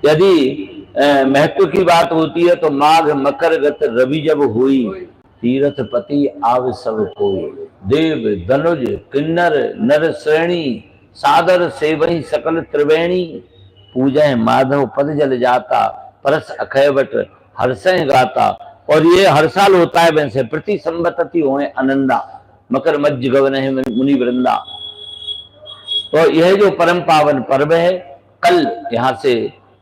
यदि महत्व की बात होती है तो माघ मकर गत रवि जब हुई, तीरथ पति आव सब कोई, देव धनुज किन्नर नर श्रेणी, सादर सेवहि सकल त्रिवेणी, पूजय माधव पद जल जाता, परस अखैवट हर्षय गाता। और ये हर साल होता है वैसे, प्रति संवतति होए आनंदा, मकर मध्य गवन है मुनि वृंदा। तो यह जो परम पावन पर्व है, कल यहाँ से,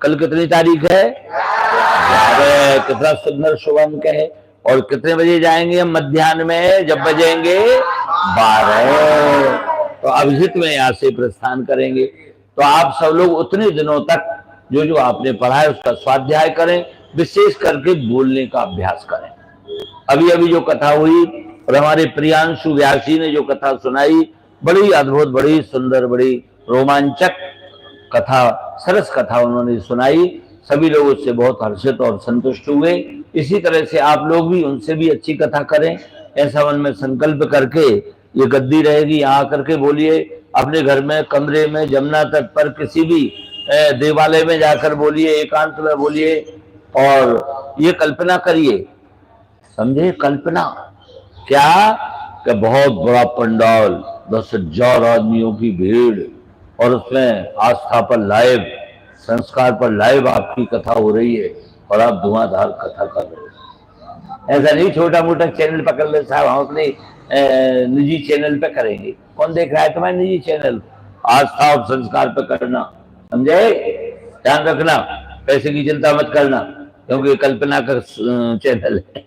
कल कितनी तारीख है? कितना सुंदर शुभ अंक है। और कितने बजे जाएंगे हम? मध्याह्न में, जब बजेंगे 12, तो अभिजित में यहाँ से प्रस्थान करेंगे। तो आप सब लोग उतने दिनों तक जो जो आपने पढ़ा है उसका स्वाध्याय करें, विशेष करके बोलने का अभ्यास करें। अभी अभी जो कथा हुई और हमारे प्रियांशु व्यासी ने जो कथा सुनाई, बड़ी अद्भुत, बड़ी सुंदर, बड़ी रोमांचक कथा, सरस कथा उन्होंने सुनाई। सभी लोग उससे बहुत हर्षित और संतुष्ट हुए। इसी तरह से आप लोग भी उनसे भी अच्छी कथा करें, ऐसा मन में संकल्प करके ये गद्दी रहेगी, यहाँ करके बोलिए। अपने घर में, कमरे में, जमुना तट पर, किसी भी देवालय में जाकर बोलिए, एकांत में बोलिए। और ये कल्पना करिए, समझे? कल्पना क्या कि बहुत बड़ा पंडाल, 10,000 आदमियों की भीड़, और उसमें आस्था पर लाइव, संस्कार पर लाइव आपकी कथा हो रही है और आप धुआंधार कथा कर रहे हो। ऐसा नहीं छोटा मोटा चैनल पकड़ ले साहब, हम अपने निजी चैनल पे करेंगे। कौन देख रहा है तुम्हारे निजी चैनल? आस्था और संस्कार पे करना, समझे? ध्यान रखना, पैसे की चिंता मत करना, क्योंकि कल्पना का चैनल है।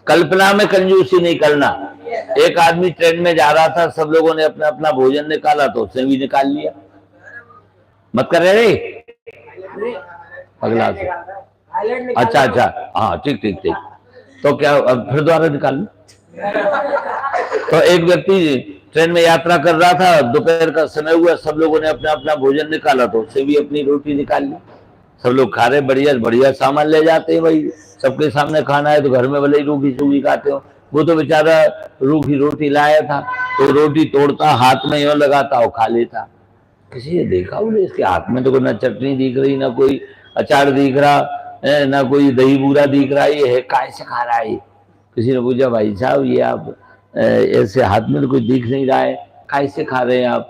कल्पना में कंजूसी नहीं करना। एक आदमी ट्रेन में जा रहा था, सब लोगों ने अपना अपना भोजन निकाला तो उसने भी निकाल लिया। मत कर रहे अगला से। अच्छा अच्छा, हाँ ठीक ठीक ठीक। तो क्या अब फिर दोबारा निकाल लो। तो एक व्यक्ति ट्रेन में यात्रा कर रहा था, दोपहर का समय हुआ, सब लोगों ने अपना अपना भोजन निकाला तो उससे भी अपनी रोटी निकाल ली। सब लोग खा रहे, बढ़िया बढ़िया सामान ले जाते हैं भाई, सबके सामने खाना है तो घर में भले ही रूखी सूखी खाते हो। वो तो बेचारा रूखी रोटी लाया था, तो रोटी तोड़ता, हाथ में यूं लगाता और खा लेता। किसी ने देखा बोले इसके हाथ में तो कोई ना चटनी दिख रही, ना कोई अचार दिख रहा, ना कोई दही बूरा दिख रहा, ये है काय से खा रहा है? किसी ने पूछा, भाई साहब ये आप ऐसे हाथ में तो कुछ दिख नहीं रहा है, काय से खा रहे हैं आप?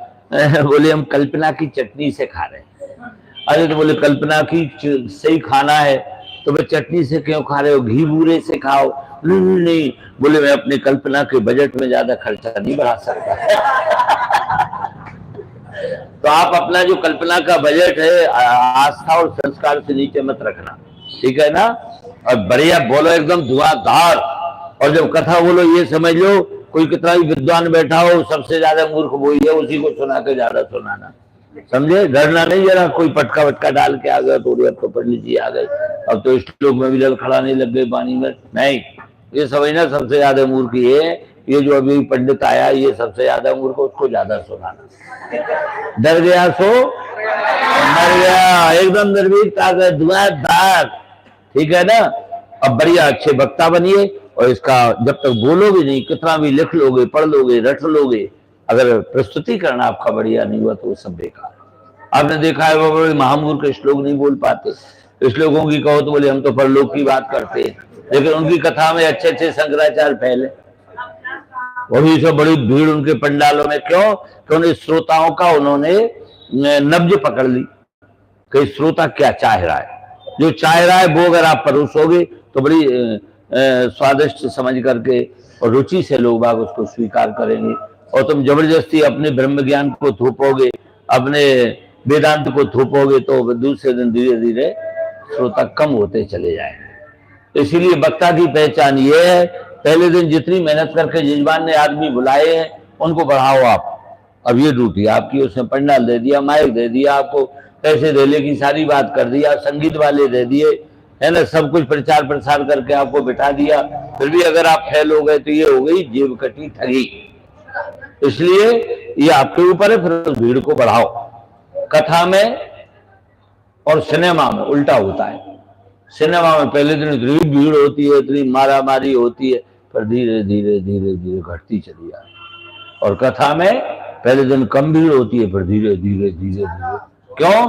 बोले हम कल्पना की चटनी से खा रहे हैं। अरे तो बोले कल्पना की से ही खाना है तो भाई चटनी से क्यों खा रहे हो? घी बूरे से खाओ। नहीं नहीं नहीं, बोले मैं अपनी कल्पना के बजट में ज्यादा खर्चा नहीं बढ़ा सकता। तो आप अपना जो कल्पना का बजट है आस्था और संस्कार से नीचे मत रखना, ठीक है ना? और बढ़िया बोलो, एकदम धुआंधार। और जब कथा बोलो ये समझ लो कोई कितना भी विद्वान बैठा हो, सबसे ज्यादा मूर्ख वही है, उसी को सुना के ज्यादा सुनाना, समझे? डरना नहीं जरा कोई पटका वटका डाल के आ गया थोड़ी, अब तो पंडित जी आ गए, अब तो श्लोक में भी जल खड़ा नहीं लग गए पानी में, नहीं। ये समझना सबसे ज्यादा मूर्ख ये, ये जो अभी पंडित आया ये सबसे ज्यादा मूर्ख, उसको ज्यादा सुनाना। डर गया सो मर गया, एकदम निर्भीकता का धुआंधार, ठीक है ना? अब बढ़िया अच्छे वक्ता बनिए, और इसका जब तक बोलोगे नहीं, कितना भी लिख लोगे, पढ़ लोगे, रट लोगे, अगर प्रस्तुति करना आपका बढ़िया नहीं हुआ तो वो सब बेकार। आपने देखा है वो बड़े महामूर्ख श्लोक नहीं बोल पाते, श्लोकों की कहो तो बोले हम तो परलोक की बात करते हैं, लेकिन उनकी कथा में अच्छे अच्छे शंकराचार्य फैले, वही सब बड़ी भीड़ उनके पंडालों में। क्यों? कि उन्हें श्रोताओं का उन्होंने नब्ज पकड़ ली कि श्रोता क्या चाह रहा है, जो चाह रहा है वो अगर आप परोसोगे तो बड़ी स्वादिष्ट समझ करके और रुचि से लोग बाग उसको स्वीकार करेंगे। और तुम जबरदस्ती अपने ब्रह्म ज्ञान को थोपोगे, अपने वेदांत को थोपोगे, तो दूसरे दिन धीरे धीरे श्रोता कम होते चले जाएंगे। इसीलिए वक्ता की पहचान ये है, पहले दिन जितनी मेहनत करके यजमान ने आदमी बुलाए हैं उनको बढ़ाओ आप। अब ये ड्यूटी आपकी, उसने पंडाल दे दिया, माइक दे दिया, आपको पैसे देने की सारी बात कर दिया, संगीत वाले दे दिए, है ना, सब कुछ प्रचार प्रसार करके आपको बिठा दिया, फिर भी अगर आप फेल हो गए तो ये हो गई जेब कटी ठगी। इसलिए ये आपके ऊपर है, फिर उस भीड़ को बढ़ाओ। कथा में और सिनेमा में उल्टा होता है। सिनेमा में पहले दिन इतनी भीड़ होती है, इतनी मारा मारी होती है, पर धीरे धीरे धीरे धीरे घटती चली जाती है। और कथा में पहले दिन कम भीड़ होती है, फिर धीरे धीरे धीरे धीरे, क्यों?